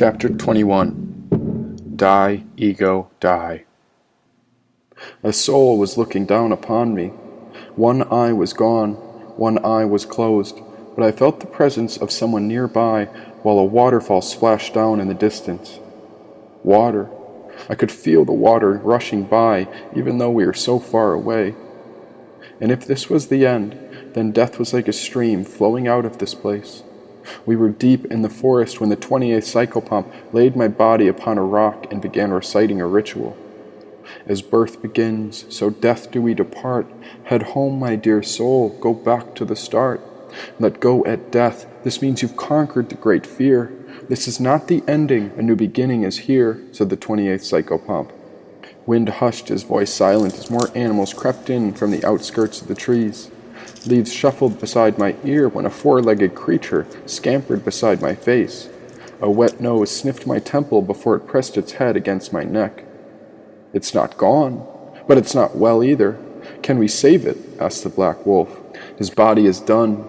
Chapter 21. Die, Ego, Die. A soul was looking down upon me. One eye was gone, one eye was closed, but I felt the presence of someone nearby while a waterfall splashed down in the distance. Water. I could feel the water rushing by, even though we were so far away. And if this was the end, then death was like a stream flowing out of this place. We were deep in the forest when the 28th psychopomp laid my body upon a rock and began reciting a ritual. As birth begins, so death do we depart. Head home, my dear soul, go back to the start. Let go at death, this means you've conquered the great fear. This is not the ending, a new beginning is here, said the 28th psychopomp. Wind hushed, his voice silent as more animals crept in from the outskirts of the trees. Leaves shuffled beside my ear when a four-legged creature scampered beside my face. A wet nose sniffed my temple before it pressed its head against my neck. It's not gone, but it's not well either. Can we save it? Asked the black wolf. His body is done.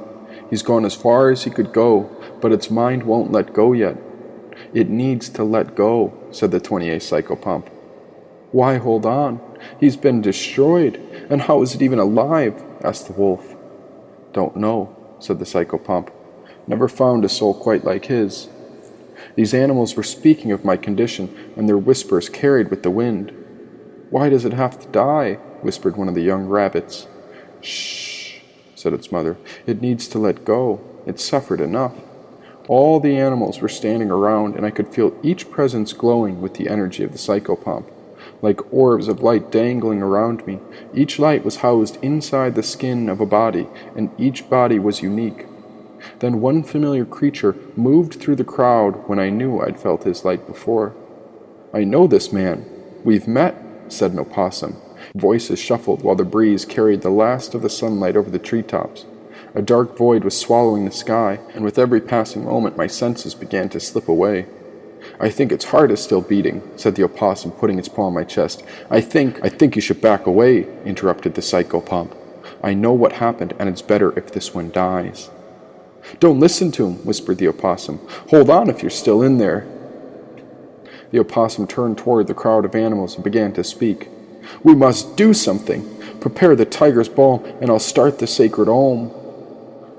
He's gone as far as he could go, but its mind won't let go yet. It needs to let go, said the 28th psychopomp. Why hold on? He's been destroyed, and how is it even alive? Asked the wolf. Don't know, said the psychopomp. Never found a soul quite like his. These animals were speaking of my condition, and their whispers carried with the wind. Why does it have to die? Whispered one of the young rabbits. Shh, said its mother. It needs to let go. It's suffered enough. All the animals were standing around, and I could feel each presence glowing with the energy of the psychopomp. Like orbs of light dangling around me, each light was housed inside the skin of a body, and each body was unique. Then one familiar creature moved through the crowd when I knew I'd felt his light before. I know this man. We've met, said an opossum. Voices shuffled while the breeze carried the last of the sunlight over the treetops. A dark void was swallowing the sky, and with every passing moment my senses began to slip away. I think its heart is still beating, said the opossum, putting its paw on my chest. I think you should back away, interrupted the psychopomp. I know what happened, and it's better if this one dies. Don't listen to him, whispered the opossum. Hold on if you're still in there. The opossum turned toward the crowd of animals and began to speak. We must do something. Prepare the tiger's ball, and I'll start the sacred om.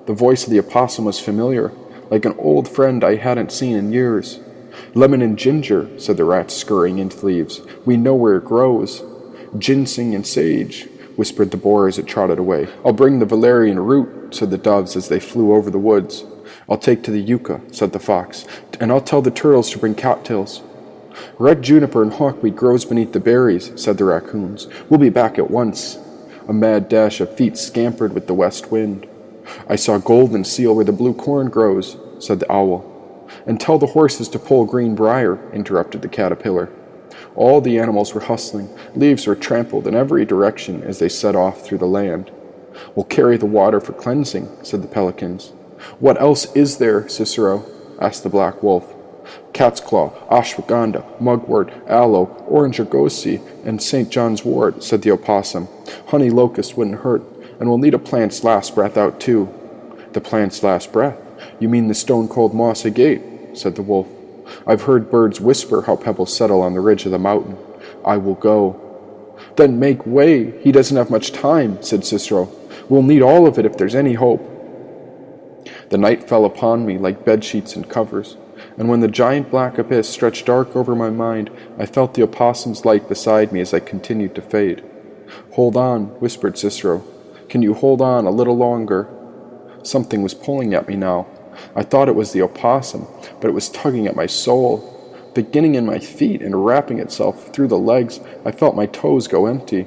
The voice of the opossum was familiar, like an old friend I hadn't seen in years. Lemon and ginger, said the rat, scurrying into the leaves. We know where it grows. Ginseng and sage, whispered the boar as it trotted away. I'll bring the valerian root, said the doves as they flew over the woods. I'll take to the yucca, said the fox, and I'll tell the turtles to bring cattails. Red juniper and hawkweed grows beneath the berries, said the raccoons. We'll be back at once. A mad dash of feet scampered with the west wind. I saw golden seal where the blue corn grows, said the owl. And tell the horses to pull green briar, interrupted the caterpillar. All the animals were hustling. Leaves were trampled in every direction as they set off through the land. We'll carry the water for cleansing, said the pelicans. What else is there, Cicero? Asked the black wolf. Cat's claw, ashwagandha, mugwort, aloe, orange argosy, and St. John's wort, said the opossum. Honey locust wouldn't hurt, and we'll need a plant's last breath out too. The plant's last breath? You mean the stone-cold moss agate, said the wolf. I've heard birds whisper how pebbles settle on the ridge of the mountain. I will go. Then make way. He doesn't have much time, said Cicero. We'll need all of it if there's any hope. The night fell upon me like bedsheets and covers, and when the giant black abyss stretched dark over my mind, I felt the opossum's light beside me as I continued to fade. Hold on, whispered Cicero. Can you hold on a little longer? Something was pulling at me now. I thought it was the opossum, but it was tugging at my soul. Beginning in my feet and wrapping itself through the legs, I felt my toes go empty.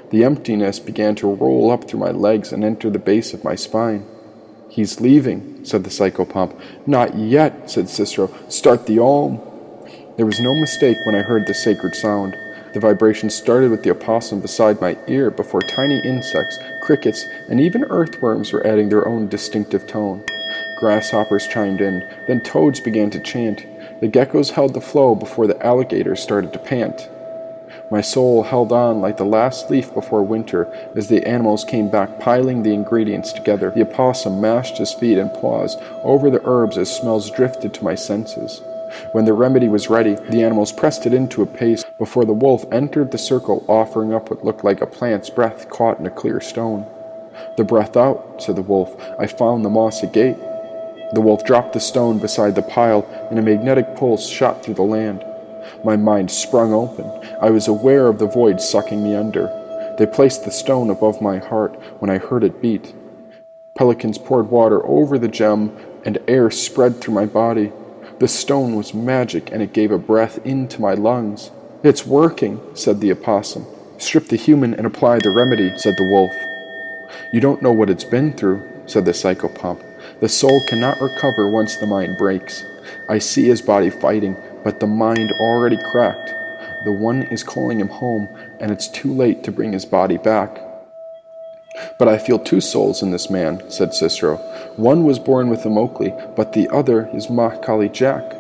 The emptiness began to roll up through my legs and enter the base of my spine. He's leaving, said the psychopomp. Not yet, said Cicero. Start the om. There was no mistake when I heard the sacred sound. The vibration started with the opossum beside my ear before tiny insects, crickets, and even earthworms were adding their own distinctive tone. Grasshoppers chimed in, then toads began to chant. The geckos held the flow before the alligators started to pant. My soul held on like the last leaf before winter as the animals came back piling the ingredients together. The opossum mashed his feet and paws over the herbs as smells drifted to my senses. When the remedy was ready, the animals pressed it into a paste before the wolf entered the circle, offering up what looked like a plant's breath caught in a clear stone. "The breath out," said the wolf. "I found the mossy gate." The wolf dropped the stone beside the pile, and a magnetic pulse shot through the land. My mind sprung open. I was aware of the void sucking me under. They placed the stone above my heart when I heard it beat. Pelicans poured water over the gem, and air spread through my body. The stone was magic, and it gave a breath into my lungs. "It's working," said the opossum. "Strip the human and apply the remedy," said the wolf. "You don't know what it's been through," said the psychopomp. "The soul cannot recover once the mind breaks. I see his body fighting, but the mind already cracked. The one is calling him home, and it's too late to bring his body back." "But I feel two souls in this man," said Cicero. "One was born with him Oakley, but the other is Macaulay Jack."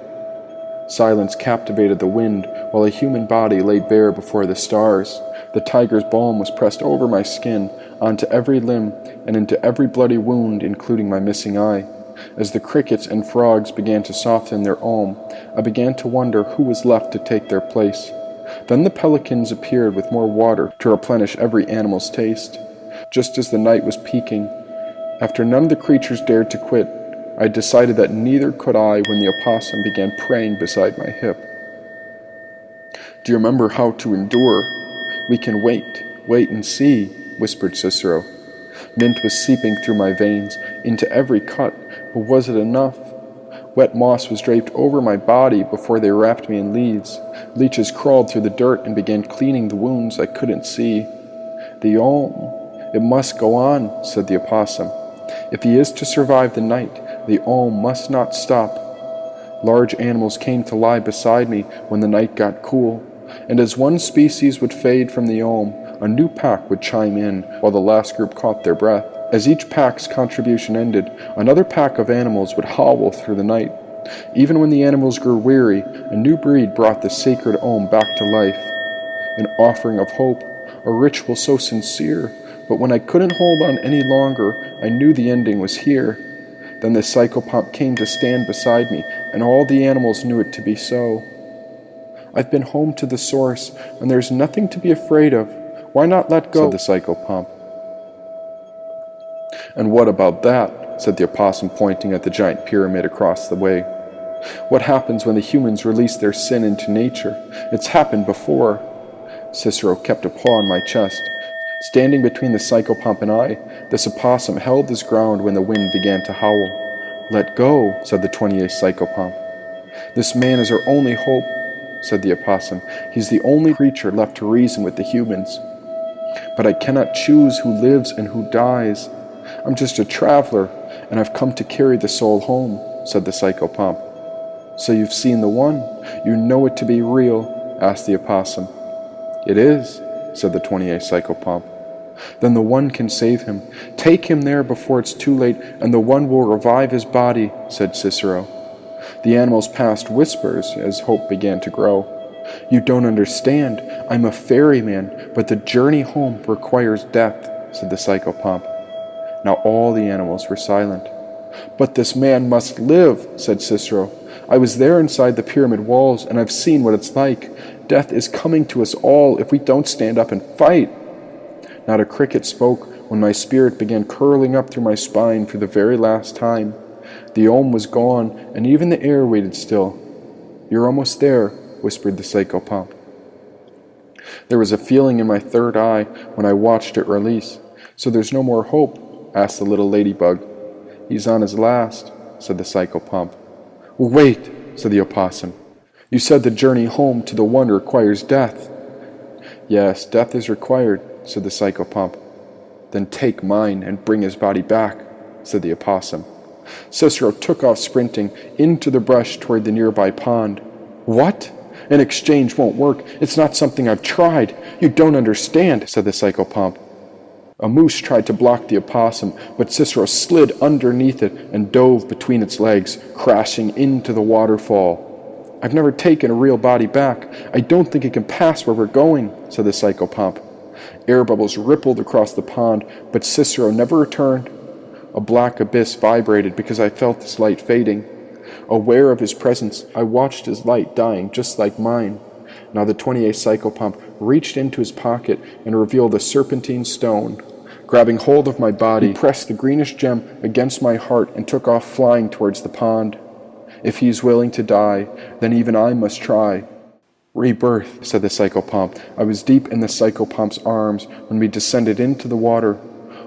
Silence captivated the wind, while a human body lay bare before the stars. The tiger's balm was pressed over my skin, onto every limb, and into every bloody wound, including my missing eye. As the crickets and frogs began to soften their ohm, I began to wonder who was left to take their place. Then the pelicans appeared with more water to replenish every animal's taste. Just as the night was peaking, after none of the creatures dared to quit, I decided that neither could I when the opossum began praying beside my hip. "Do you remember how to endure? We can wait and see," whispered Cicero. Mint was seeping through my veins, into every cut, but was it enough? Wet moss was draped over my body before they wrapped me in leaves. Leeches crawled through the dirt and began cleaning the wounds I couldn't see. "The Om, it must go on," said the opossum. "If he is to survive the night, the Om must not stop." Large animals came to lie beside me when the night got cool, and as one species would fade from the Om, a new pack would chime in while the last group caught their breath. As each pack's contribution ended, another pack of animals would howl through the night. Even when the animals grew weary, a new breed brought the sacred Om back to life. An offering of hope, a ritual so sincere, but when I couldn't hold on any longer, I knew the ending was here. Then the psychopomp came to stand beside me, and all the animals knew it to be so. "I've been home to the source, and there's nothing to be afraid of. Why not let go?" said the psychopomp. "And what about that?" said the opossum, pointing at the giant pyramid across the way. "What happens when the humans release their sin into nature? It's happened before." Cicero kept a paw on my chest. Standing between the psychopomp and I, this opossum held his ground when the wind began to howl. "Let go," said the 28th psychopomp. "This man is our only hope," said the opossum. "He's the only creature left to reason with the humans." "But I cannot choose who lives and who dies. I'm just a traveler, and I've come to carry the soul home," said the psychopomp. "So you've seen the one? You know it to be real?" asked the opossum. "It is," said the 28th psychopomp. "Then the one can save him. Take him there before it's too late, and the one will revive his body," said Cicero. The animals passed whispers as hope began to grow. "You don't understand. I'm a ferryman, but the journey home requires death," said the psychopomp. Now all the animals were silent. "But this man must live," said Cicero. "I was there inside the pyramid walls, and I've seen what it's like. Death is coming to us all if we don't stand up and fight." Not a cricket spoke when my spirit began curling up through my spine for the very last time. The Om was gone, and even the air waited still. "You're almost there," whispered the psychopomp. There was a feeling in my third eye when I watched it release. "So there's no more hope?" asked the little ladybug. "He's on his last," said the psychopomp. "Wait," said the opossum. "You said the journey home to the one requires death." "Yes, death is required," said the psychopomp. "Then take mine and bring his body back," said the opossum. Cicero took off sprinting into the brush toward the nearby pond. "What? An exchange won't work. It's not something I've tried. You don't understand," said the psychopomp. A moose tried to block the opossum, but Cicero slid underneath it and dove between its legs, crashing into the waterfall. "I've never taken a real body back. I don't think it can pass where we're going," said the psychopomp. Air bubbles rippled across the pond, but Cicero never returned. A black abyss vibrated because I felt this light fading. Aware of his presence, I watched his light dying just like mine. Now the 28th psychopomp reached into his pocket and revealed a serpentine stone. Grabbing hold of my body, he pressed the greenish gem against my heart and took off flying towards the pond. If he is willing to die, then even I must try. Rebirth, said the psychopomp. I was deep in the psychopomp's arms when we descended into the water.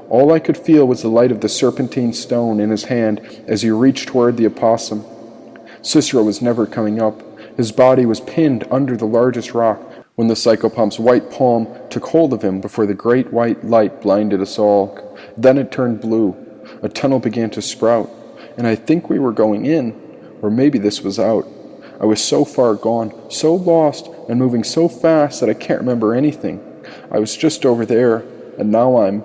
All I could feel was the light of the serpentine stone in his hand as he reached toward the opossum. Cicero was never coming up. His body was pinned under the largest rock when the psychopomp's white palm took hold of him before the great white light blinded us all. Then it turned blue. A tunnel began to sprout, and I think we were going in, or maybe this was out. I was so far gone, so lost, and moving so fast that I can't remember anything. I was just over there, and now I'm